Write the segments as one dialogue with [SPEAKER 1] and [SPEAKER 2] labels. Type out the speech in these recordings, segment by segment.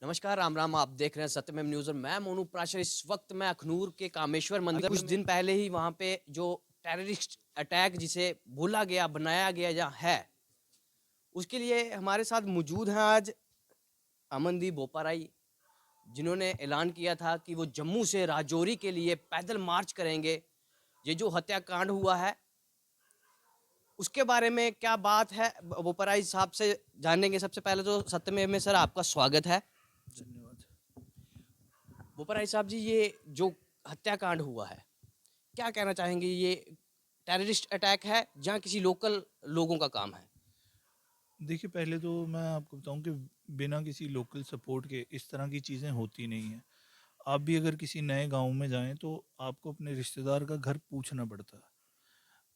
[SPEAKER 1] नमस्कार, राम राम। आप देख रहे हैं सत्यमेव न्यूज़ और मैं मोनू प्राशर। इस वक्त मैं अखनूर के कामेश्वर मंदिर कुछ दिन पहले ही वहाँ पे जो टेररिस्ट अटैक जिसे भूला गया बनाया गया या है, उसके लिए हमारे साथ मौजूद हैं आज अमनदीप बोपाराई, जिन्होंने ऐलान किया था कि वो जम्मू से राजौरी के लिए पैदल मार्च करेंगे। ये जो हत्याकांड हुआ है उसके बारे में क्या बात है बोपाराई साहब से जानेंगे। सबसे पहले तो सत्यमेव में सर आपका स्वागत है।
[SPEAKER 2] धन्यवाद।
[SPEAKER 1] बोपाराई साहब जी, ये जो हत्याकांड हुआ है, क्या कहना चाहेंगे? ये टेररिस्ट अटैक है जहाँ किसी लोकल लोगों का काम है?
[SPEAKER 2] देखिए, पहले तो मैं आपको बताऊं कि बिना किसी लोकल सपोर्ट के इस तरह की चीज़ें होती नहीं हैं। आप भी अगर किसी नए गांव में जाएं तो आपको अपने रिश्तेदार का घर पूछना पड़ता है।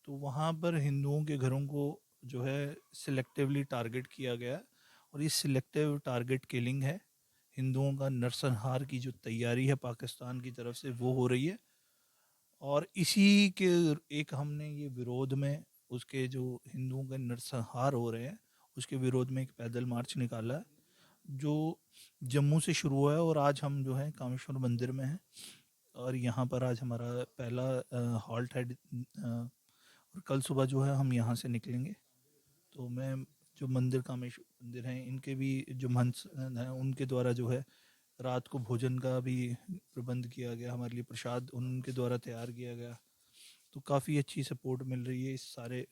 [SPEAKER 2] तो वहाँ पर हिंदुओं के घरों को जो है सिलेक्टिवली टारगेट किया गया है, और ये सिलेक्टिव टारगेट किलिंग है। हिंदुओं का नरसंहार की जो तैयारी है पाकिस्तान की तरफ से वो हो रही है। और इसी के एक हमने ये विरोध में उसके जो हिंदुओं के नरसंहार हो रहे हैं उसके विरोध में एक पैदल मार्च निकाला है, जो जम्मू से शुरू हुआ है। और आज हम जो है कामेश्वर मंदिर में हैं, और यहाँ पर आज हमारा पहला हॉल्ट है। और कल सुबह जो है हम यहाँ से निकलेंगे। तो मैं जो मंदिर कामेश्वर मंदिर हैं इनके भी जो महंत हैं उनके द्वारा जो है रात को भोजन का भी प्रबंध किया गया, हमारे लिए प्रसाद उनके द्वारा तैयार किया गया। तो काफ़ी अच्छी सपोर्ट मिल रही है इस सारे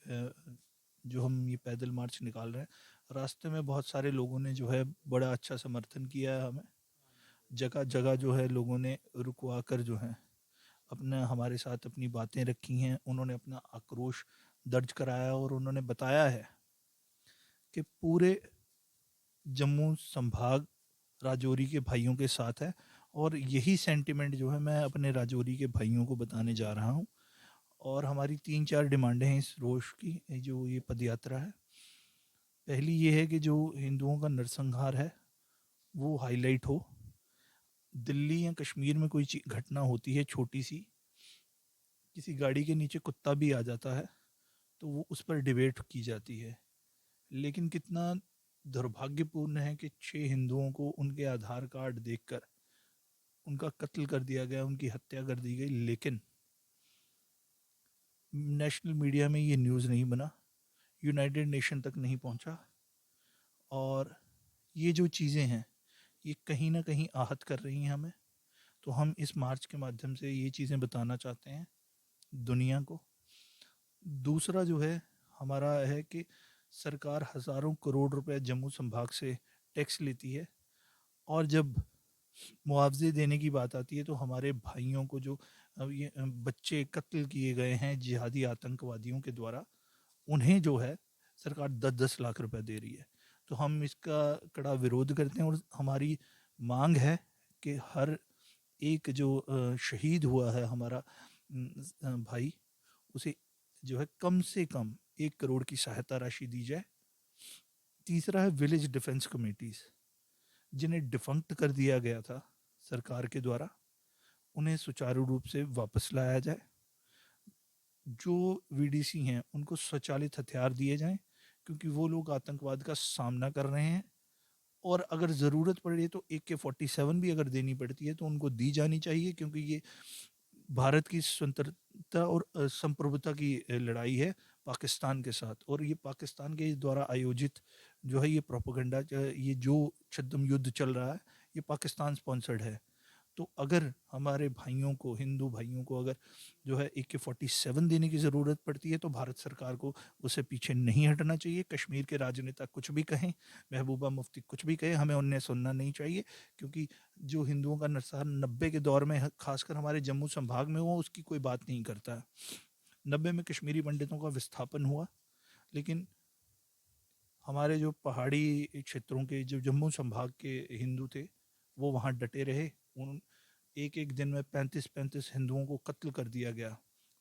[SPEAKER 2] जो हम ये पैदल मार्च निकाल रहे हैं। रास्ते में बहुत सारे लोगों ने जो है बड़ा अच्छा समर्थन किया है हमें। जगह जगह जो है लोगों ने रुकवा कर जो है अपना हमारे साथ अपनी बातें रखी हैं, उन्होंने अपना आक्रोश दर्ज कराया और उन्होंने बताया है कि पूरे जम्मू संभाग राजौरी के भाइयों के साथ है। और यही सेंटिमेंट जो है मैं अपने राजौरी के भाइयों को बताने जा रहा हूँ। और हमारी 3-4 डिमांडें हैं इस रोष की, जो ये पदयात्रा है। पहली ये है कि जो हिंदुओं का नरसंहार है वो हाईलाइट हो। दिल्ली या कश्मीर में कोई घटना होती है छोटी सी, किसी गाड़ी के नीचे कुत्ता भी आ जाता है तो वो उस पर डिबेट की जाती है। लेकिन कितना दुर्भाग्यपूर्ण है कि 6 हिंदुओं को उनके आधार कार्ड देखकर उनका कत्ल कर दिया गया, उनकी हत्या कर दी गई, लेकिन नेशनल मीडिया में ये न्यूज़ नहीं बना, यूनाइटेड नेशन तक नहीं पहुंचा। और ये जो चीज़ें हैं ये कहीं ना कहीं आहत कर रही हैं हमें। तो हम इस मार्च के माध्यम से ये चीज़ें बताना चाहते हैं दुनिया को। दूसरा जो है हमारा है कि सरकार हज़ारों करोड़ रुपए जम्मू संभाग से टैक्स लेती है, और जब मुआवजे देने की बात आती है तो हमारे भाइयों को जो बच्चे कत्ल किए गए हैं जिहादी आतंकवादियों के द्वारा, उन्हें जो है सरकार 10-10 लाख रुपए दे रही है। तो हम इसका कड़ा विरोध करते हैं, और हमारी मांग है कि हर एक जो शहीद हुआ है हमारा भाई, उसे जो है कम से कम 1 करोड़ की सहायता राशि दी जाए। तीसरा है विलेज डिफेंस कमेटीज, जिन्हें डिफंक्ट कर दिया गया था सरकार के द्वारा, उन्हें सुचारू रूप से वापस लाया जाए। जो वीडीसी हैं उनको स्वचालित हथियार दिए जाएं, क्योंकि वो लोग आतंकवाद का सामना कर रहे हैं। और अगर ज़रूरत पड़े तो AK-47 भी अगर देनी पड़ती है तो उनको दी जानी चाहिए, क्योंकि ये भारत की स्वतंत्रता और संप्रभुता की लड़ाई है पाकिस्तान के साथ। और ये पाकिस्तान के द्वारा आयोजित जो है ये प्रोपेगेंडा, ये जो छद्म युद्ध चल रहा है ये पाकिस्तान स्पॉन्सर्ड है। तो अगर हमारे भाइयों को, हिंदू भाइयों को अगर जो है AK-47 देने की ज़रूरत पड़ती है तो भारत सरकार को उसे पीछे नहीं हटना चाहिए। कश्मीर के राजनेता कुछ भी कहें, महबूबा मुफ्ती कुछ भी कहें, हमें उन्हें सुनना नहीं चाहिए। क्योंकि जो हिंदुओं का नरसंहार 90 के दौर में खासकर हमारे जम्मू संभाग में हुआ उसकी कोई बात नहीं करता है। 90 में कश्मीरी पंडितों का विस्थापन हुआ, लेकिन हमारे जो पहाड़ी क्षेत्रों के जो जम्मू संभाग के हिंदू थे वो वहाँ डटे रहे। उन एक एक दिन में 35-35 हिंदुओं को कत्ल कर दिया गया,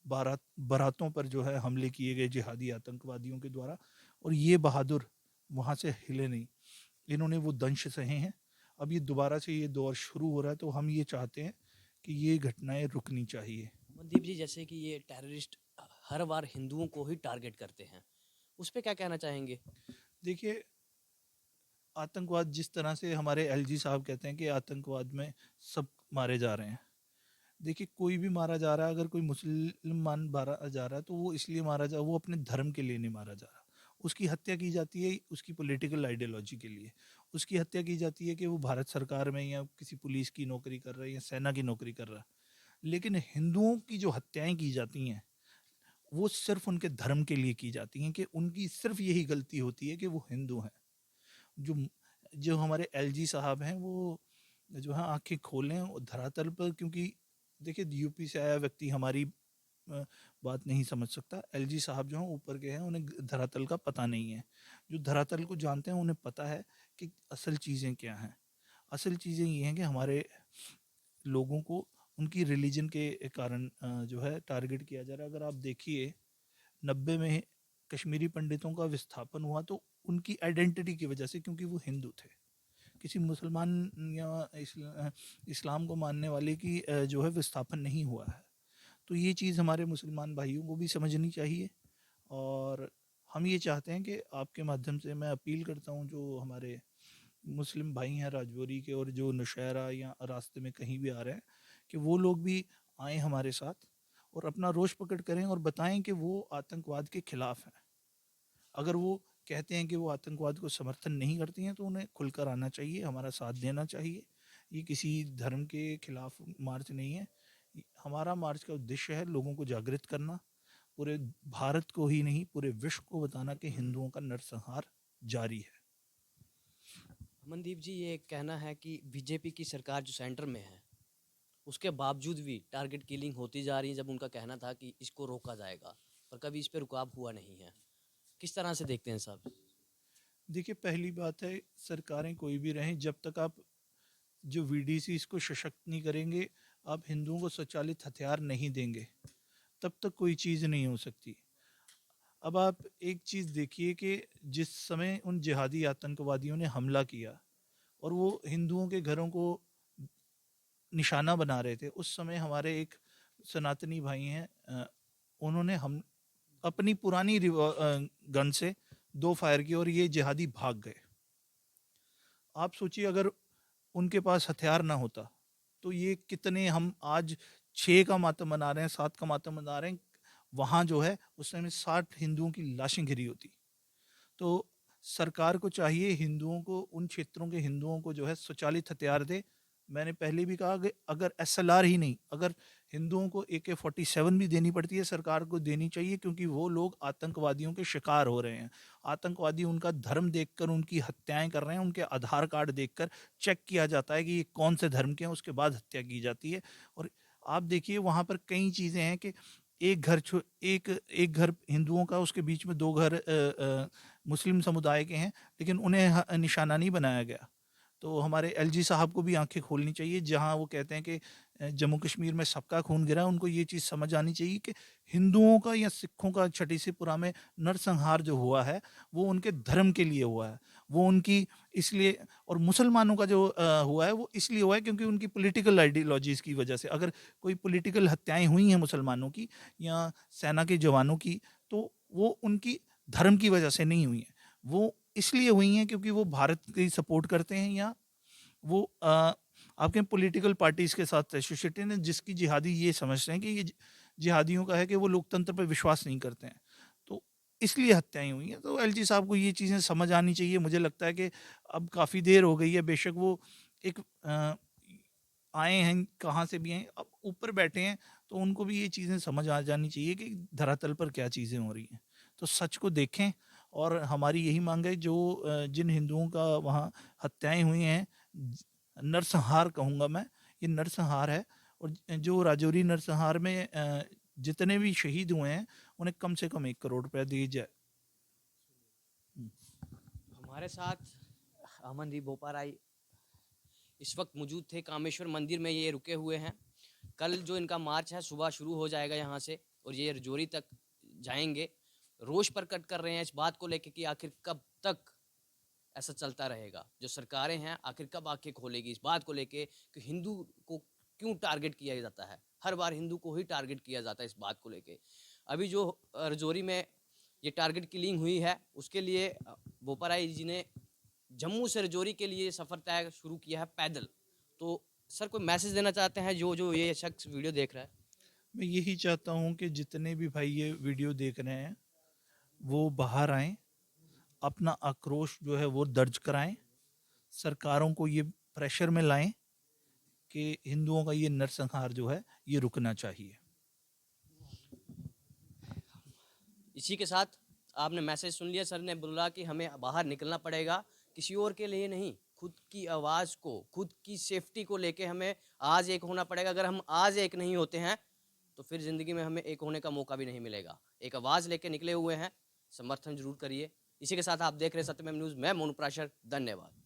[SPEAKER 2] बारातों पर जो है हमले किए गए जिहादी आतंकवादियों के द्वारा। और ये बहादुर वहाँ से हिले नहीं, इन्होंने वो दंश सहे हैं। अब ये दोबारा से ये दौर शुरू हो रहा है, तो हम ये चाहते हैं कि ये घटनाएं रुकनी चाहिए।
[SPEAKER 1] अमनदीप जी, जैसे कि ये टेररिस्ट हर बार हिंदुओं को ही टारगेट करते हैं, उस पे क्या कहना चाहेंगे?
[SPEAKER 2] देखिए, आतंकवाद जिस तरह से हमारे एलजी साहब कहते हैं कि आतंकवाद में सब मारे जा रहे हैं। देखिए, कोई भी मारा जा रहा है, अगर कोई मुसलमान मारा जा रहा है तो वो इसलिए मारा जा, वो अपने धर्म के लिए नहीं मारा जा रहा। उसकी हत्या की जाती है उसकी पॉलिटिकल आइडियोलॉजी के लिए। उसकी हत्या की जाती है कि वो भारत सरकार में या किसी पुलिस की नौकरी कर रहा है या सेना की नौकरी कर रहा है। लेकिन हिंदुओं की जो हत्याएं की जाती हैं वो सिर्फ उनके धर्म के लिए की जाती हैं, कि उनकी सिर्फ यही गलती होती है कि वो हिंदू हैं। जो जो हमारे एलजी साहब हैं वो जो है आंखें खोलें और धरातल पर, क्योंकि देखिए यूपी से आया व्यक्ति हमारी बात नहीं समझ सकता। एलजी साहब जो हैं ऊपर के हैं, उन्हें धरातल का पता नहीं है। जो धरातल को जानते हैं उन्हें पता है कि असल चीज़ें क्या हैं। असल चीज़ें ये हैं कि हमारे लोगों को उनकी रिलीजन के कारण जो है टारगेट किया जा रहा है। अगर आप देखिए 90 में कश्मीरी पंडितों का विस्थापन हुआ तो उनकी आइडेंटिटी की वजह से, क्योंकि वो हिंदू थे। किसी मुसलमान या इस्लाम को मानने वाले की जो है विस्थापन नहीं हुआ है। तो ये चीज़ हमारे मुसलमान भाइयों को भी समझनी चाहिए। और हम ये चाहते हैं कि आपके माध्यम से मैं अपील करता हूँ जो हमारे मुस्लिम भाई हैं राजौरी के और जो नौशहरा या रास्ते में कहीं भी आ रहे हैं, कि वो लोग भी आए हमारे साथ और अपना रोष प्रकट करें और बताएं कि वो आतंकवाद के खिलाफ हैं। अगर वो कहते हैं कि वो आतंकवाद को समर्थन नहीं करती हैं तो उन्हें खुलकर आना चाहिए, हमारा साथ देना चाहिए। ये किसी धर्म के खिलाफ मार्च नहीं है। हमारा मार्च का उद्देश्य है लोगों को जागृत करना, पूरे भारत को ही नहीं पूरे विश्व को बताना कि हिंदुओं का नरसंहार जारी है।
[SPEAKER 1] अमनदीप जी, ये कहना है कि बीजेपी की सरकार जो सेंटर में है उसके बावजूद भी टारगेट किलिंग होती जा रही है, जब उनका कहना था कि इसको रोका जाएगा, पर कभी इस पे रुकाव हुआ नहीं है। किस तरह से देखते हैं साहब?
[SPEAKER 2] देखिए, पहली बात है, सरकारें कोई भी रहें, जब तक आप जो वीडीसी इसको सशक्त नहीं करेंगे, आप हिंदुओं को स्वचालित हथियार नहीं देंगे, तब तक कोई चीज़ नहीं हो सकती। अब आप एक चीज़ देखिए कि जिस समय उन जिहादी आतंकवादियों ने हमला किया और वो हिंदुओं के घरों को निशाना बना रहे थे, उस समय हमारे एक सनातनी भाई हैं, उन्होंने हम अपनी पुरानी गन से 2 फायर किए और ये जिहादी भाग गए। आप सोचिए, अगर उनके पास हथियार ना होता तो ये कितने, हम आज 6 का मातम मना रहे हैं, 7 का मातम मना रहे हैं, वहाँ जो है उस समय 60 हिंदुओं की लाशें गिरी होती। तो सरकार को चाहिए हिंदुओं को, उन क्षेत्रों के हिंदुओं को जो है स्वचालित हथियार दे। मैंने पहले भी कहा कि अगर एसएलआर ही नहीं, अगर हिंदुओं को AK-47 भी देनी पड़ती है, सरकार को देनी चाहिए, क्योंकि वो लोग आतंकवादियों के शिकार हो रहे हैं। आतंकवादी उनका धर्म देखकर उनकी हत्याएं कर रहे हैं, उनके आधार कार्ड देखकर चेक किया जाता है कि ये कौन से धर्म के हैं, उसके बाद हत्या की जाती है। और आप देखिए वहाँ पर कई चीज़ें हैं कि एक घर हिंदुओं का, उसके बीच में 2 घर मुस्लिम समुदाय के हैं, लेकिन उन्हें निशाना नहीं बनाया गया। तो हमारे एलजी साहब को भी आंखें खोलनी चाहिए, जहां वो कहते हैं कि जम्मू कश्मीर में सबका खून गिरा, उनको ये चीज़ समझ आनी चाहिए कि हिंदुओं का या सिखों का छठी सिपुरा में नरसंहार जो हुआ है वो उनके धर्म के लिए हुआ है, वो उनकी इसलिए, और मुसलमानों का जो हुआ है वो इसलिए हुआ है क्योंकि उनकी पॉलिटिकल आइडियोलॉजीज की वजह से। अगर कोई पॉलिटिकल हत्याएं हुई हैं मुसलमानों की या सेना के जवानों की, तो वो उनकी धर्म की वजह से नहीं हुई हैं, वो इसलिए हुई हैं क्योंकि वो भारत की सपोर्ट करते हैं या वो आपके पॉलिटिकल पार्टीज के साथ एसोसिएटेड हैं, जिसकी जिहादी ये समझते हैं कि ये जिहादियों का है कि वो लोकतंत्र पर विश्वास नहीं करते हैं, तो इसलिए हत्याएं हुई हैं। तो एलजी साहब को ये चीज़ें समझ आनी चाहिए। मुझे लगता है कि अब काफ़ी देर हो गई है, बेशक वो एक आए हैं कहाँ से भी हैं, अब ऊपर बैठे हैं, तो उनको भी ये चीज़ें समझ आ जानी चाहिए कि धरातल पर क्या चीज़ें हो रही हैं। तो सच को देखें, और हमारी यही मांग है जो जिन हिंदुओं का वहाँ हत्याएं हुई हैं, नरसंहार कहूँगा मैं, ये नरसंहार है। और जो राजौरी नरसंहार में जितने भी शहीद हुए हैं उन्हें कम से कम 1 करोड़ रुपया दिए जाए।
[SPEAKER 1] हमारे साथ अमनदीप बोपाराई इस वक्त मौजूद थे, कामेश्वर मंदिर में ये रुके हुए हैं। कल जो इनका मार्च है सुबह शुरू हो जाएगा यहाँ से और ये रजौरी तक जाएंगे। रोष प्रकट कर रहे हैं इस बात को लेकर कि आखिर कब तक ऐसा चलता रहेगा, जो सरकारें हैं आखिर कब आंखें खोलेगी इस बात को लेके कि हिंदू को क्यों टारगेट किया जाता है, हर बार हिंदू को ही टारगेट किया जाता है। इस बात को लेके अभी जो रजौरी में ये टारगेट किलिंग हुई है उसके लिए बोपाराई जी ने जम्मू से रजौरी के लिए सफ़र तय शुरू किया है पैदल। तो सर कोई मैसेज देना चाहते हैं जो जो ये शख्स वीडियो देख रहा है?
[SPEAKER 2] मैं यही चाहता हूँ कि जितने भी भाई ये वीडियो देख रहे हैं वो बाहर आएं, अपना आक्रोश जो है वो दर्ज कराएं, सरकारों को ये प्रेशर में लाएं कि हिंदुओं का ये नरसंहार जो है ये रुकना चाहिए।
[SPEAKER 1] इसी के साथ आपने मैसेज सुन लिया। सर ने बोला कि हमें बाहर निकलना पड़ेगा, किसी और के लिए नहीं, खुद की आवाज़ को, खुद की सेफ्टी को लेके हमें आज एक होना पड़ेगा। अगर हम आज एक नहीं होते हैं तो फिर ज़िंदगी में हमें एक होने का मौका भी नहीं मिलेगा। एक आवाज़ लेके निकले हुए हैं, समर्थन जरूर करिए। इसी के साथ आप देख रहे हैं सत्यमेव न्यूज़। मैं मोनू प्राशर, धन्यवाद।